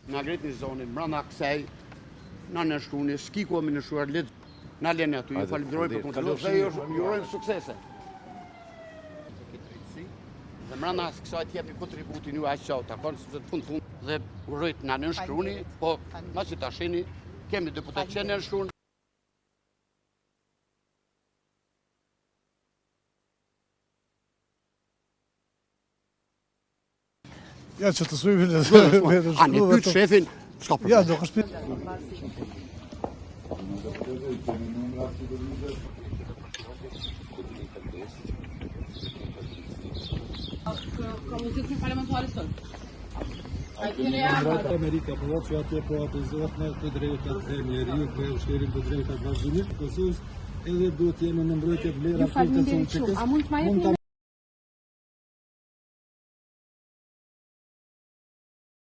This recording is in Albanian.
na ngrit një zonë brenda kësaj, na nënshkruni, s'ki ku më nënshkruar le na lënë aty. Ju falenderoj për kontributin dhe ju urojmë suksese. Dhe brenda kësaj të jepni kontributin ju aq çau, takon sepse të fund dhe urojt na nënshkruni, po ma që ta shihni, kemi deputet që nënshkruan. Ja që të sujve A një pyet shefin, s'ka problem. Ja, do është pyet. Ka muzikën parlamentare sot. Amerika po që atje po abuzohet me të drejtat e njeriu, me ushtrim të drejtat vazhdimit, Kosovës edhe duhet jemi në mbrojtje vlera Ju falenderoj shumë. A mund të